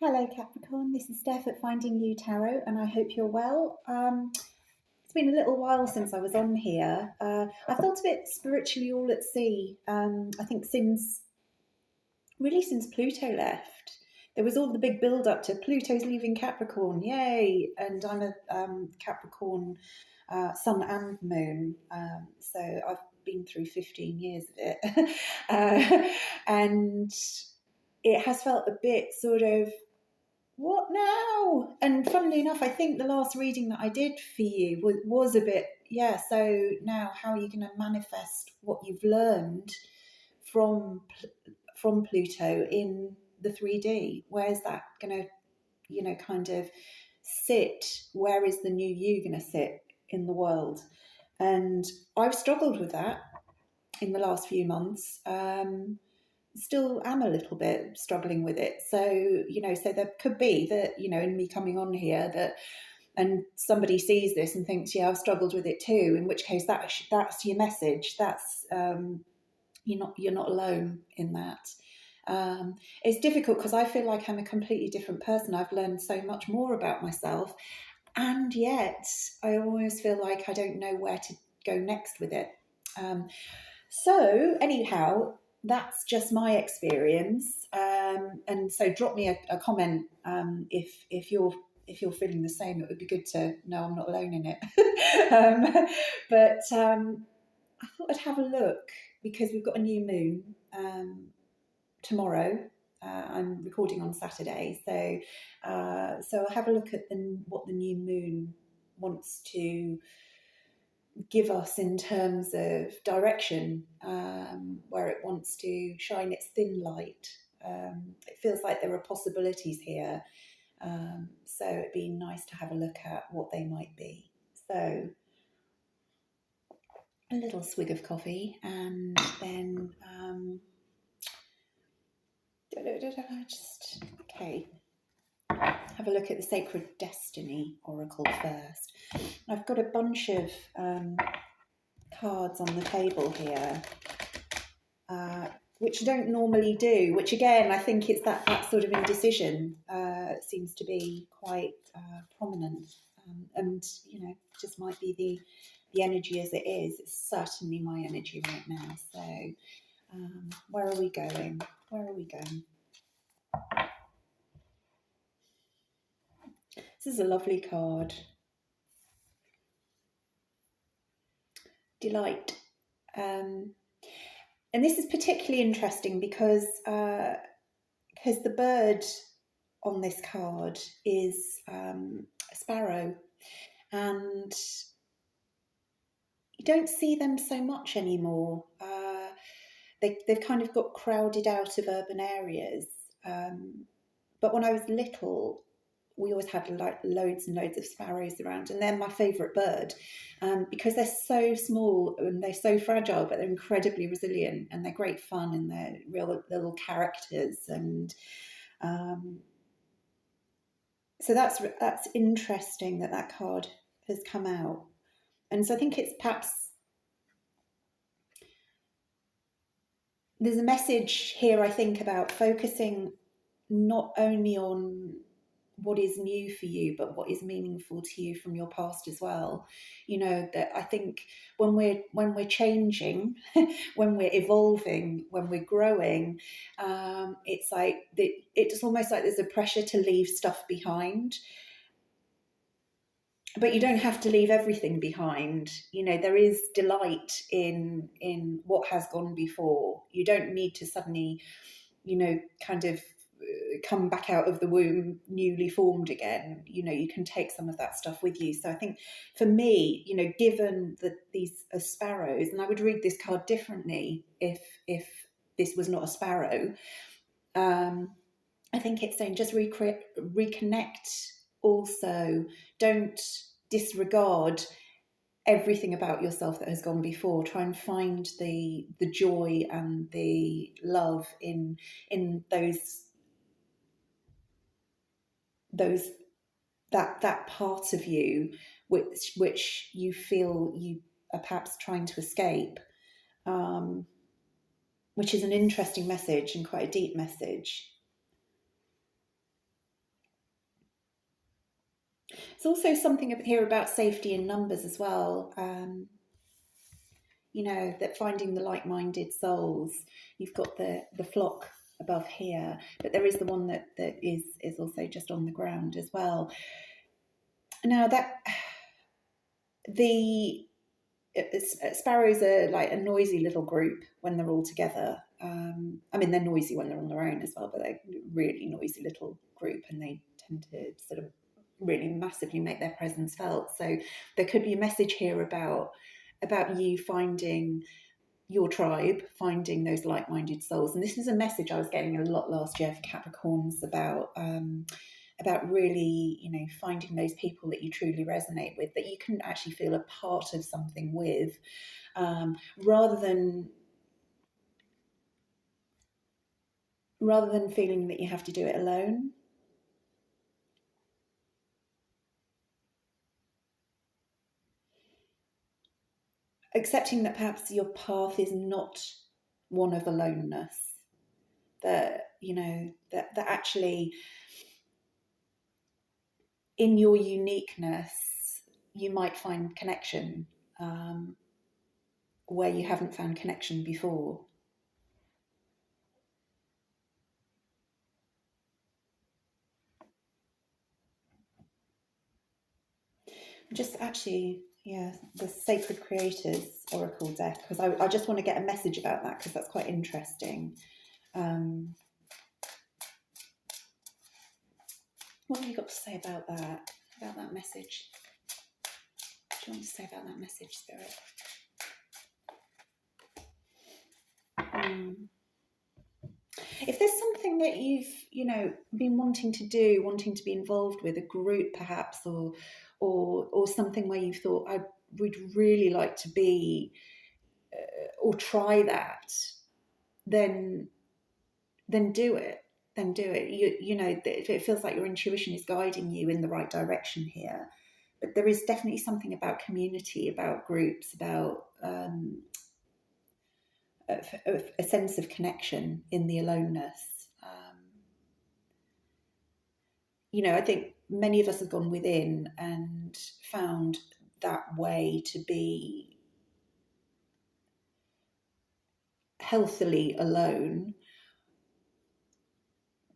Hello, Capricorn. This is Steph at Finding You Tarot, and I hope you're well. It's been a little while since I was on here. I felt a bit spiritually all at sea. I think since Pluto left, there was all the big build up to Pluto's leaving Capricorn, yay! And I'm a Capricorn sun and moon, so I've been through 15 years of it, and it has felt a bit sort of what now? And funnily enough, I think the last reading that I did for you was a bit, yeah. So now, how are you going to manifest what you've learned from from Pluto in the 3D? Where's that going to, kind of sit? Where is the new you going to sit in the world? And I've struggled with that in the last few months. Still am a little bit struggling with it. So, so there could be that, in me coming on here that, and somebody sees this and thinks, yeah, I've struggled with it too, in which case that's your message. That's, you're not alone in that. It's difficult because I feel like I'm a completely different person. I've learned so much more about myself, and yet I always feel like I don't know where to go next with it. So anyhow, that's just my experience, and so drop me a comment if you're feeling the same. It would be good to know I'm not alone in it. But I thought I'd have a look because we've got a new moon tomorrow. I'm recording on Saturday, so I'll have a look at what the new moon wants to give us in terms of direction, where it wants to shine its thin light. It feels like there are possibilities here, so it'd be nice to have a look at what they might be. So a little swig of coffee, and then just okay, have a look at the Sacred Destiny Oracle first. I've got a bunch of cards on the table here, which I don't normally do, which again, I think it's that sort of indecision seems to be quite prominent, and just might be the energy as it is. It's certainly my energy right now. So where are we going? This is a lovely card. Delight. And this is particularly interesting because the bird on this card is a sparrow, and you don't see them so much anymore. They've kind of got crowded out of urban areas. But when I was little, we always had like loads and loads of sparrows around, and they're my favourite bird because they're so small and they're so fragile, but they're incredibly resilient, and they're great fun, and they're real little characters. And so that's interesting that card has come out. And so I think it's perhaps there's a message here, I think, about focusing not only on what is new for you, but what is meaningful to you from your past as well. That I think when we're changing, when we're evolving, when we're growing, it's like it's almost like there's a pressure to leave stuff behind. But you don't have to leave everything behind. There is delight in what has gone before. You don't need to suddenly, kind of come back out of the womb newly formed again. You can take some of that stuff with you. So I think for me, given that these are sparrows, and I would read this card differently if this was not a sparrow. I think it's saying just reconnect. Also, don't disregard everything about yourself that has gone before. Try and find the joy and the love in that part of you which you feel you are perhaps trying to escape, which is an interesting message and quite a deep message. It's also something here about safety in numbers as well. You know, that finding the like-minded souls. You've got the flock above here, but there is the one that is also just on the ground as well. Now that the sparrows are like a noisy little group when they're all together. I mean, they're noisy when they're on their own as well, but they're a really noisy little group, and they tend to sort of really massively make their presence felt. So there could be a message here about you finding your tribe, finding those like-minded souls. And this is a message I was getting a lot last year for Capricorns about really, you know, finding those people that you truly resonate with, that you can actually feel a part of something with, rather than feeling that you have to do it alone. Accepting that perhaps your path is not one of aloneness, that, you know, that actually in your uniqueness you might find connection, um, where you haven't found connection before. Just actually, yeah, the Sacred Creators Oracle deck, because I just want to get a message about that because that's quite interesting. Um, what have you got to say about that? About that message? What do you want to say about that message, Spirit? If there's something that you've, you know, been wanting to do, wanting to be involved with, a group perhaps, or something where you've thought, I would really like to be, or try that, then do it. Then do it. You know, it feels like your intuition is guiding you in the right direction here. But there is definitely something about community, about groups, about a sense of connection in the aloneness. You know, I think many of us have gone within and found that way to be healthily alone,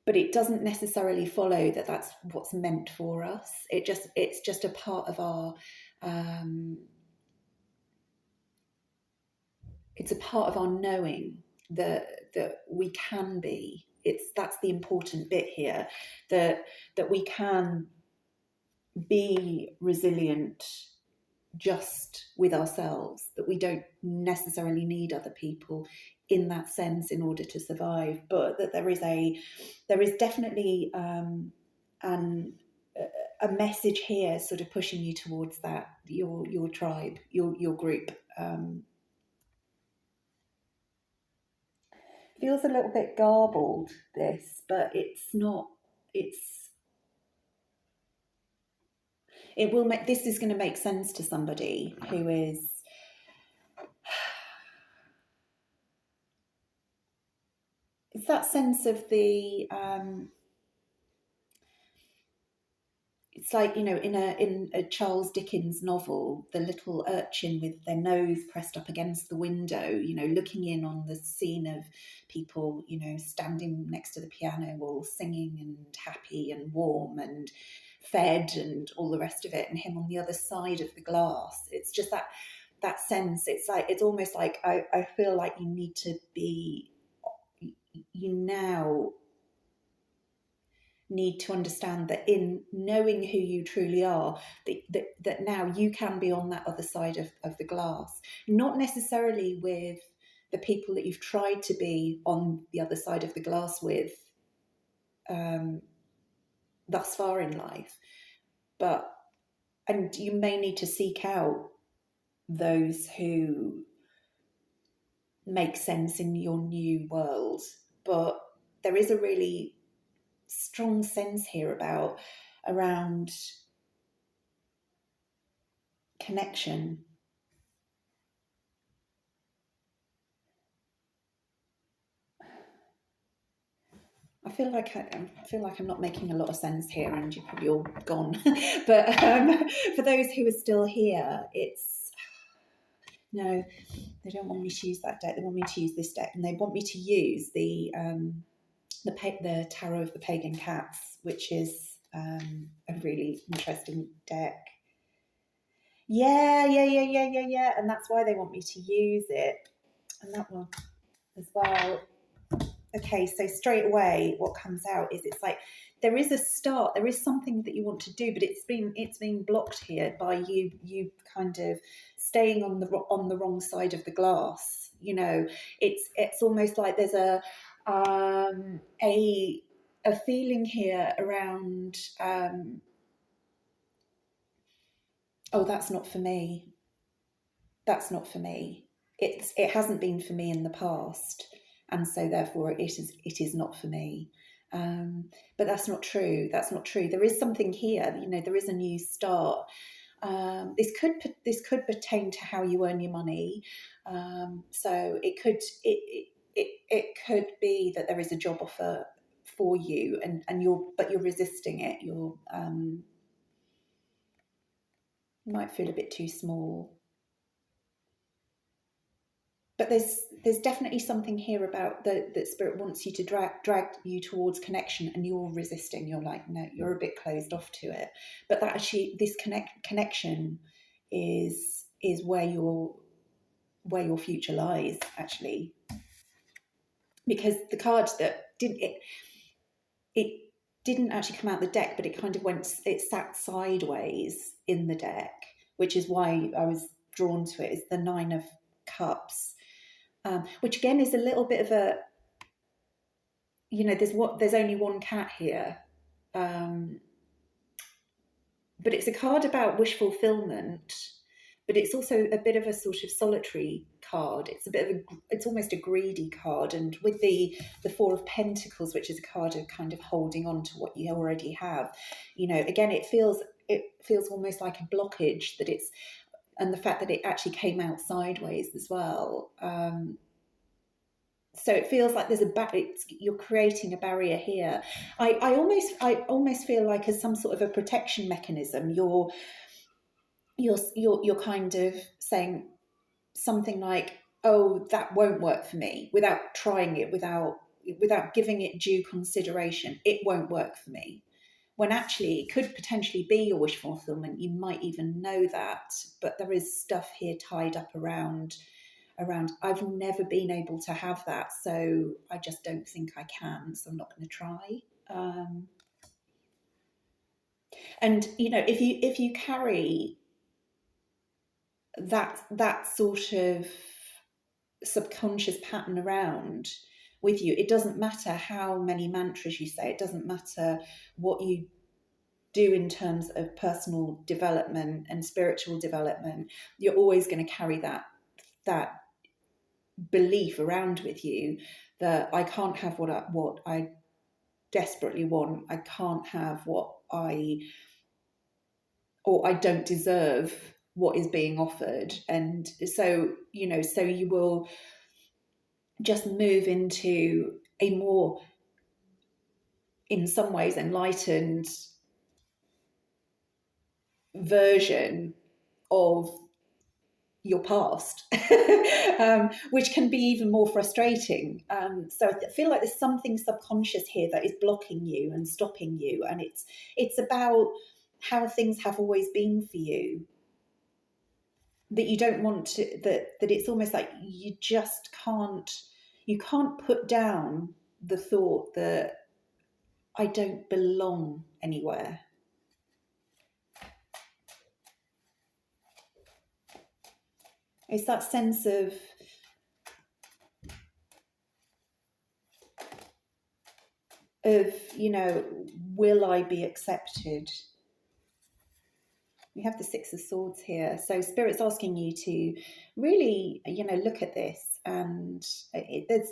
but it doesn't necessarily follow that that's what's meant for us. It's just a part of our um, it's a part of our knowing that we can be. That's the important bit here, that we can be resilient just with ourselves, that we don't necessarily need other people in that sense in order to survive, but that there is definitely an a message here sort of pushing you towards that, your tribe, your group. Feels a little bit garbled, this, but it's not. It's it will make this is going to make sense to somebody who is. It's that sense of the. It's like, you know, in a Charles Dickens novel, the little urchin with their nose pressed up against the window, you know, looking in on the scene of people, you know, standing next to the piano, all singing and happy and warm and fed and all the rest of it, and him on the other side of the glass. It's just that sense. It's like, it's almost like I feel like you need to be, you now need to understand that in knowing who you truly are, that now you can be on that other side of the glass, not necessarily with the people that you've tried to be on the other side of the glass with, um, thus far in life, but and you may need to seek out those who make sense in your new world. But there is a really strong sense here about around connection. I feel like I'm not making a lot of sense here, and you're probably all gone. But for those who are still here, it's no, they don't want me to use that deck. They want me to use this deck, and they want me to use the Tarot of the Pagan Cats, which is a really interesting deck. Yeah, and that's why they want me to use it, and that one as well. Okay, so straight away, what comes out is it's like there is a start, there is something that you want to do, but it's been blocked here by you kind of staying on the wrong side of the glass. You know, it's almost like there's a feeling here around oh, that's not for me. That's not for me. It hasn't been for me in the past, and so therefore it is not for me. But that's not true. That's not true. There is something here. You know, there is a new start. This could pertain to how you earn your money. So it could be that there is a job offer for you, and you're resisting it. You might feel a bit too small. But there's definitely something here about that spirit wants you to drag you towards connection, and you're resisting. You're like, no, you're a bit closed off to it. But that actually, this connection is where your future lies, actually. Because the card that it didn't actually come out the deck, but it kind of it sat sideways in the deck, which is why I was drawn to it. Is the Nine of Cups. Which again is a little bit of a, you know, there's only one cat here, but it's a card about wish fulfillment, but it's also a bit of a sort of solitary card. It's almost a greedy card, and with the Four of Pentacles, which is a card of kind of holding on to what you already have, you know, again it feels almost like a blockage and the fact that it actually came out sideways as well. So it feels like you're creating a barrier here. I almost feel like as some sort of a protection mechanism, you're kind of saying something like, oh, that won't work for me, without trying it, without giving it due consideration. It won't work for me, when actually it could potentially be your wish fulfillment. You might even know that, but there is stuff here tied up around I've never been able to have that, so I just don't think I can, so I'm not going to try. And you know, if you carry that sort of subconscious pattern around with you, it doesn't matter how many mantras you say, it doesn't matter what you do in terms of personal development and spiritual development, you're always going to carry that belief around with you that I can't have what I desperately want. I can't have or I don't deserve what is being offered. And so, you know, so you will just move into a more, in some ways, enlightened version of your past, which can be even more frustrating. So I feel like there's something subconscious here that is blocking you and stopping you, and it's about how things have always been for you. That you don't want to. That it's almost like you just can't. You can't put down the thought that I don't belong anywhere. It's that sense of you know, will I be accepted? We have the Six of Swords here, so Spirit's asking you to really, you know, look at this, and it's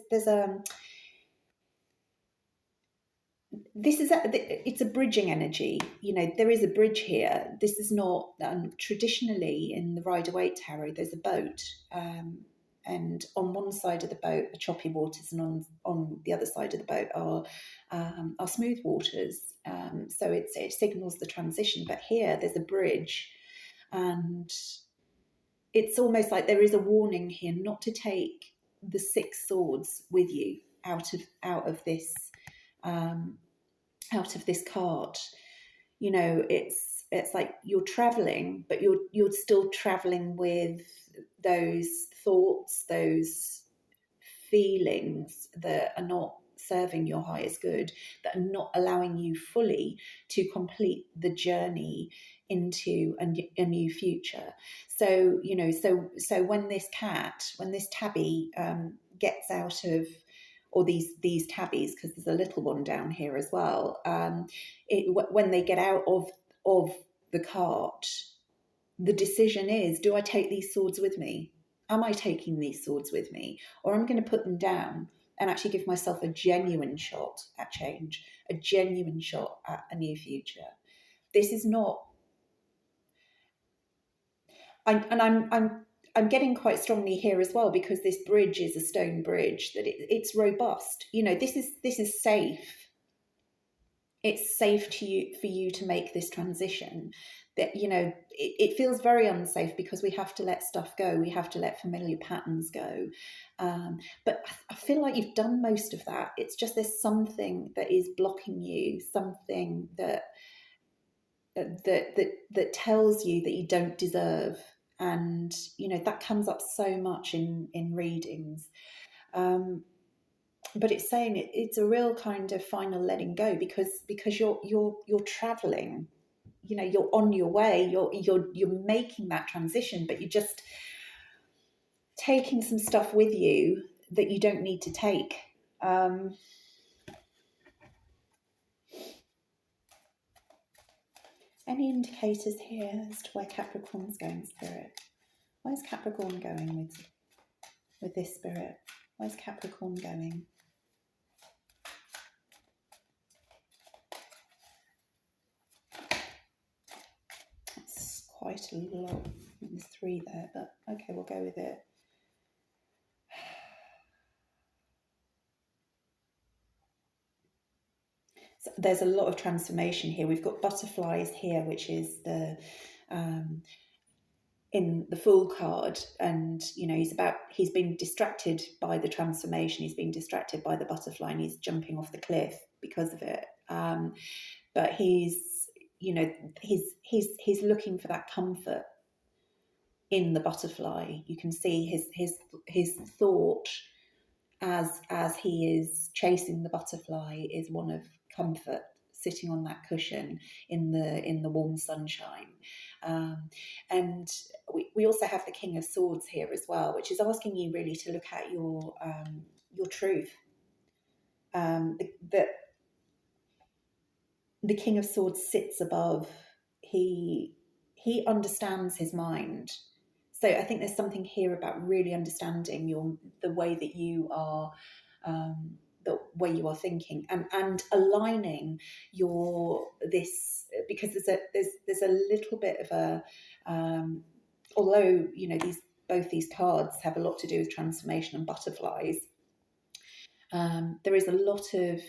a bridging energy. You know, there is a bridge here. This is not traditionally in the Rider-Waite tarot. There's a boat, and on one side of the boat are choppy waters, and on the other side of the boat are smooth waters. So it signals the transition. But here there's a bridge, and it's almost like there is a warning here not to take the six swords with you out of this um, out of this cart. You know, it's like you're traveling, but you're still traveling with those thoughts, those feelings that are not serving your highest good, that are not allowing you fully to complete the journey into a new future. So you know, so when this tabby gets out of, or these tabbies, because there's a little one down here as well, when they get out of the cart, the decision is, do I take these swords with me? Am I taking these swords with me? Or I'm going to put them down and actually give myself a genuine shot at change, a genuine shot at a new future. This is not, I'm getting quite strongly here as well, because this bridge is a stone bridge, that it's robust. You know, this is safe. It's safe to you, for you to make this transition. That, you know, it feels very unsafe because we have to let stuff go, we have to let familiar patterns go, but I feel like you've done most of that. It's just there's something that is blocking you, something that tells you that you don't deserve. And you know, that comes up so much in readings. But it's saying it's a real kind of final letting go, because you're traveling, you know, you're on your way, you're making that transition, but you're just taking some stuff with you that you don't need to take. Any indicators here as to where Capricorn's going, Spirit? Where's Capricorn going with this, Spirit? Where's Capricorn going? It's quite a lot. There's 3 there, but okay, we'll go with it. So there's a lot of transformation here. We've got butterflies here, which is the in the Fool card, and you know, he's been distracted by the transformation. He's being distracted by the butterfly, and he's jumping off the cliff because of it. But he's, you know, he's looking for that comfort in the butterfly. You can see his thought as he is chasing the butterfly is one of comfort, sitting on that cushion in the warm sunshine. And we also have the King of Swords here as well, which is asking you really to look at your truth. The King of Swords sits above. He understands his mind. So I think there's something here about really understanding the way that you are, the way you are thinking, and aligning this, because there's a little bit of a, although you know, both these cards have a lot to do with transformation and butterflies. There is a lot of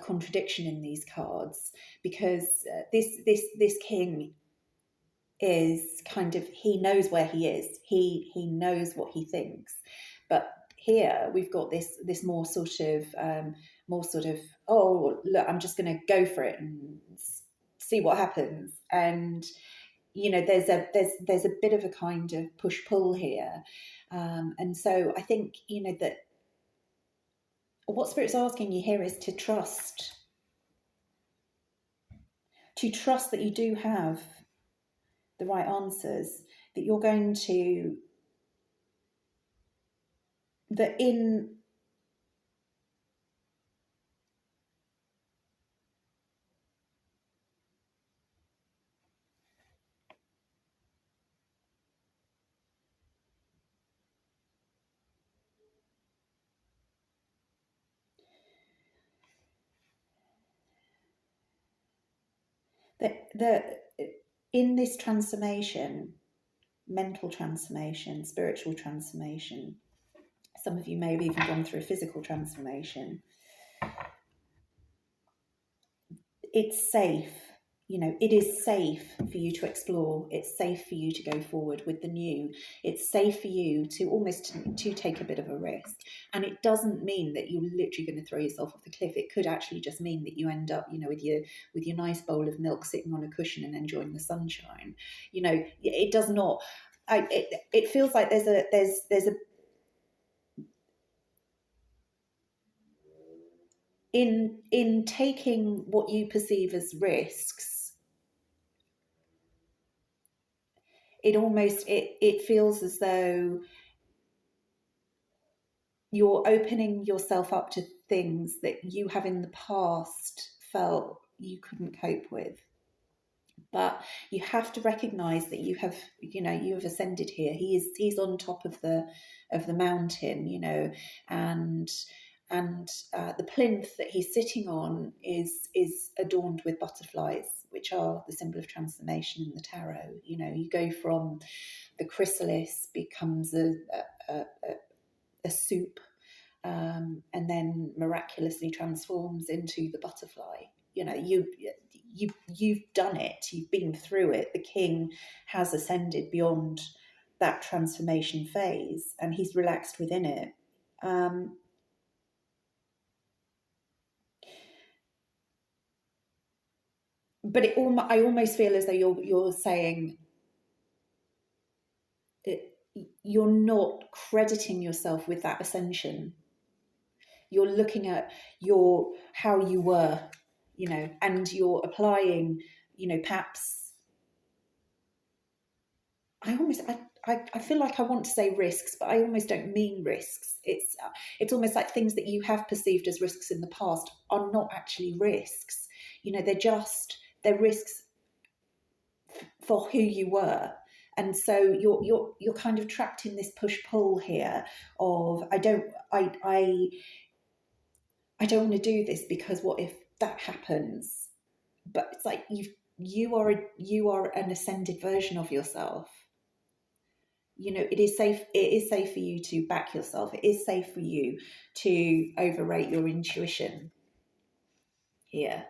contradiction in these cards, because this king is kind of, he knows where he is, he knows what he thinks, but here we've got this more sort of oh look, I'm just going to go for it and see what happens. And you know, there's a bit of a kind of push pull here, and so I think, you know, that what Spirit's asking you here is to trust that you do have the right answers, that you're going to, that in that in this transformation, mental transformation, spiritual transformation. Some of you may have even gone through a physical transformation. It's safe. It is safe for you to explore. It's safe for you to go forward with the new. It's safe for you to almost to take a bit of a risk. And it doesn't mean that you're literally going to throw yourself off the cliff. It could actually just mean that you end up, with your nice bowl of milk, sitting on a cushion and enjoying the sunshine. It does not. It feels like there's a in taking what you perceive as risks. It feels as though you're opening yourself up to things that you have in the past felt you couldn't cope with. But you have to recognize that you have ascended here. He's on top of the mountain, and the plinth that he's sitting on is adorned with butterflies, which are the symbol of transformation in the tarot. You go from the chrysalis becomes a soup, and then miraculously transforms into the butterfly. You've done it. You've been through it. The king has ascended beyond that transformation phase, and he's relaxed within it. But I almost feel as though you're saying it, you're not crediting yourself with that ascension. You're looking at how you were, and you're applying, perhaps. I feel like I want to say risks, but I almost don't mean risks. It's almost like things that you have perceived as risks in the past are not actually risks. They're risks for who you were. And so you're kind of trapped in this push-pull here of I don't want to do this because what if that happens? But it's like you are an ascended version of yourself. It is safe for you to back yourself. It is safe for you to overrate your intuition here.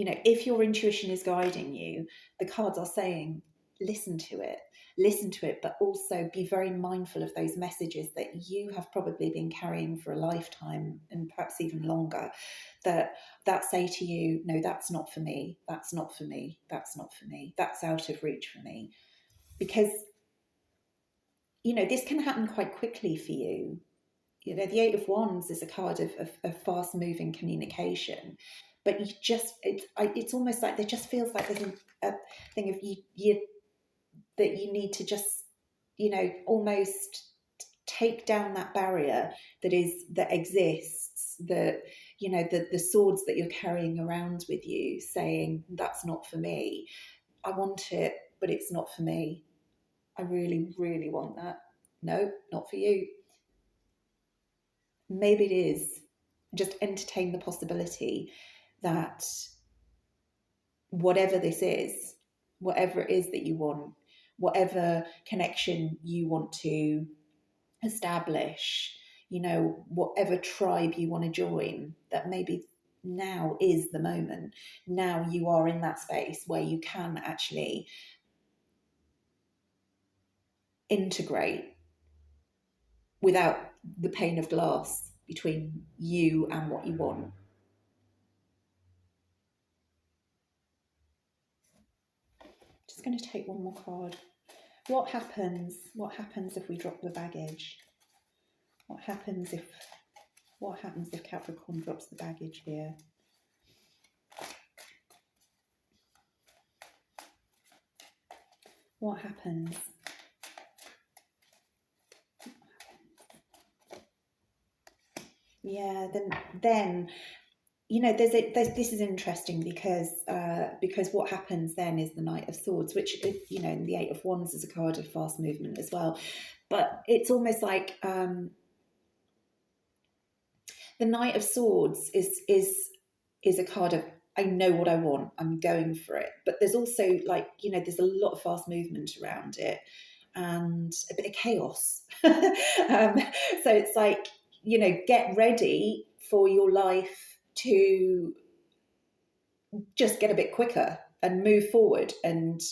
If your intuition is guiding you, the cards are saying listen to it, but also be very mindful of those messages that you have probably been carrying for a lifetime and perhaps even longer, that say to you, no, that's not for me, that's not for me, that's not for me, that's out of reach for me. Because this can happen quite quickly for you. The Eight of Wands is a card of fast moving communication, but it's almost like there just feels like there's a thing of you that you need to just almost take down that barrier that exists, that the swords that you're carrying around with you, saying that's not for me. I want it, but it's not for me. I really, really want that. No, not for you. Maybe it is. Just entertain the possibility that whatever this is, whatever it is that you want, whatever connection you want to establish, whatever tribe you want to join, that maybe now is the moment. Now you are in that space where you can actually integrate without the pane of glass between you and what you want. Just going to take one more card. What happens if we drop the baggage? What happens if Capricorn drops the baggage here? What happens? Yeah, then this is interesting because what happens then is the Knight of Swords, which in the Eight of Wands is a card of fast movement as well, but it's almost like the Knight of Swords is a card of I know what I want. I'm going for it. But there's also, like, there's a lot of fast movement around it and a bit of chaos. So it's like, get ready for your life to just get a bit quicker and move forward. And,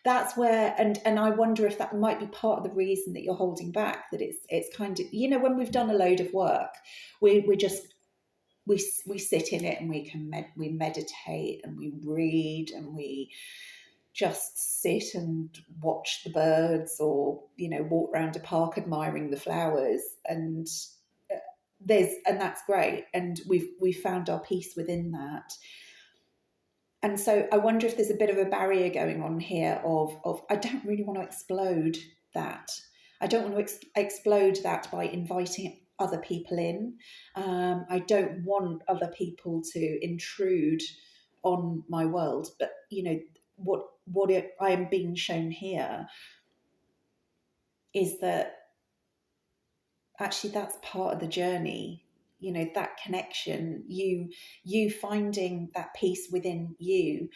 that's where, and I wonder if that might be part of the reason that you're holding back, that it's kind of, when we've done a load of work, we just, we sit in it, and we meditate, and we read, and we just sit and watch the birds, or walk around a park admiring the flowers, and that's great, and we've found our peace within that. And so I wonder if there's a bit of a barrier going on here of I don't really want to explode that. I don't want to explode that by inviting other people in. I don't want other people to intrude on my world. But what I am being shown here is that actually that's part of the journey. That connection, you finding that peace within you,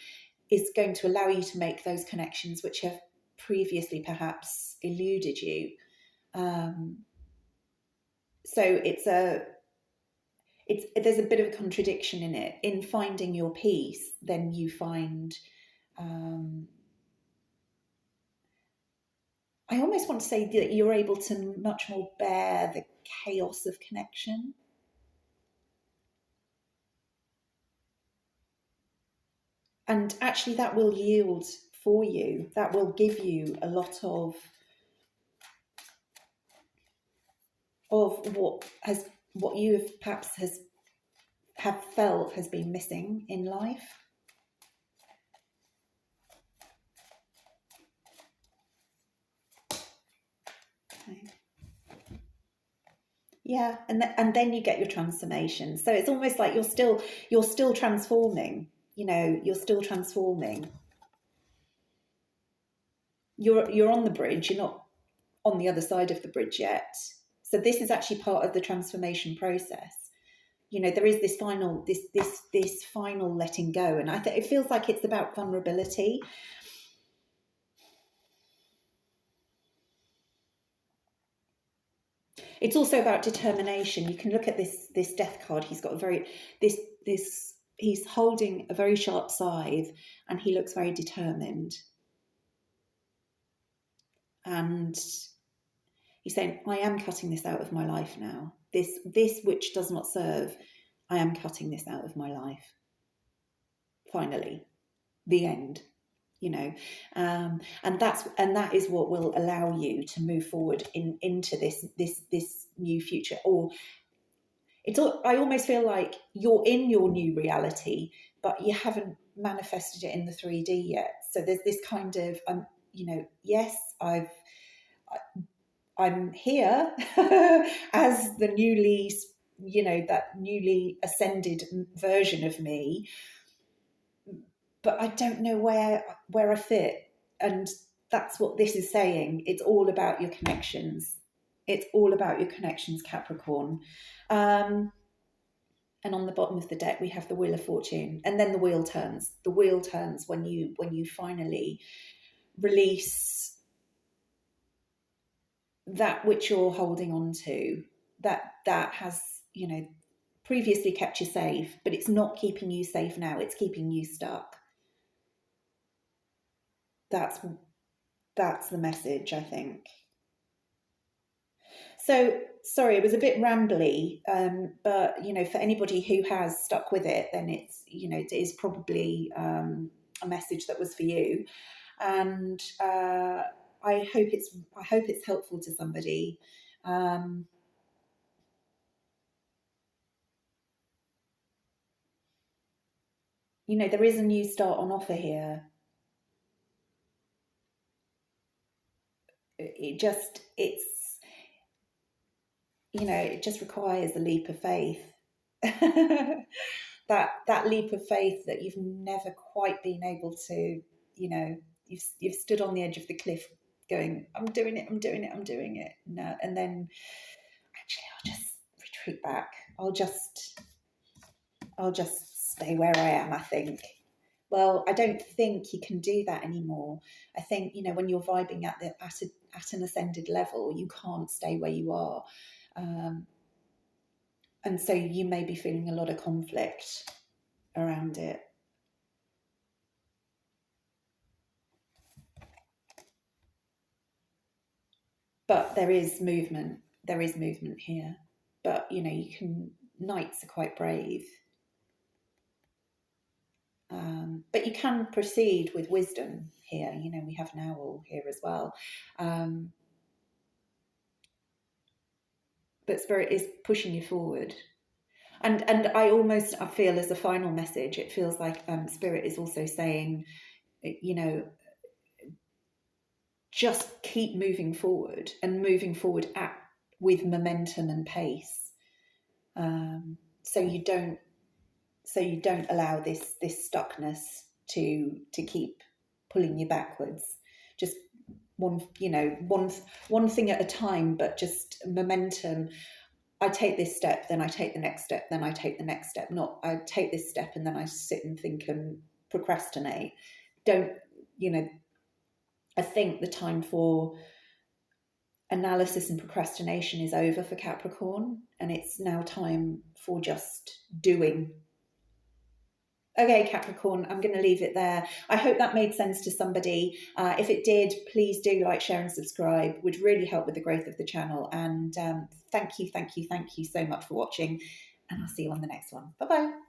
is going to allow you to make those connections which have previously perhaps eluded you. So there's a bit of a contradiction in it. In finding your peace, then you find, I almost want to say that you're able to much more bear the chaos of connection. And actually that will yield for you, that will give you a lot of what you have perhaps have felt has been missing in life. Okay. Yeah, and then you get your transformation. So it's almost like you're still transforming. You're still transforming. You're on the bridge. You're not on the other side of the bridge yet. So this is actually part of the transformation process. There is this final letting go, and it feels like it's about vulnerability. It's also about determination. You can look at this death card. He's got a very he's holding a very sharp scythe, and he looks very determined. And he's saying, I am cutting this out of my life now. This which does not serve, I am cutting this out of my life. Finally, the end. And that is what will allow you to move forward into this new future. Or I almost feel like you're in your new reality, but you haven't manifested it in the 3D yet. So there's this kind of yes, I'm here as the that newly ascended version of me, but I don't know where I fit. And that's what this is saying. It's all about your connections. It's all about your connections, Capricorn. And on the bottom of the deck, we have the Wheel of Fortune, and then the wheel turns. The wheel turns when you finally release that which you're holding on to, that has previously kept you safe, but it's not keeping you safe now. It's keeping you stuck. That's the message, I think. So sorry, it was a bit rambly, but for anybody who has stuck with it, then it's it is probably a message that was for you, and I hope it's helpful to somebody. There is a new start on offer here. It just requires a leap of faith. that leap of faith that you've never quite been able to, you've stood on the edge of the cliff going, I'm doing it. No, and then actually I'll just retreat back. I'll just stay where I am, I think. Well, I don't think you can do that anymore. I think, when you're vibing at an ascended level, you can't stay where you are. And so you may be feeling a lot of conflict around it. But there is movement. There is movement here. But, knights are quite brave. But you can proceed with wisdom here. We have an owl here as well. But Spirit is pushing you forward. And I feel, as a final message, it feels like Spirit is also saying, just keep moving forward, and moving forward with momentum and pace. So you don't allow this stuckness to keep pulling you backwards. Just one thing at a time, but just momentum. I take this step, then I take the next step, then I take the next step. Not I take this step and then I sit and think and procrastinate. Don't, I think the time for analysis and procrastination is over for Capricorn, and it's now time for just doing. Okay, Capricorn, I'm going to leave it there. I hope that made sense to somebody. If it did, please do like, share and subscribe. Would really help with the growth of the channel. And thank you so much for watching. And I'll see you on the next one. Bye-bye.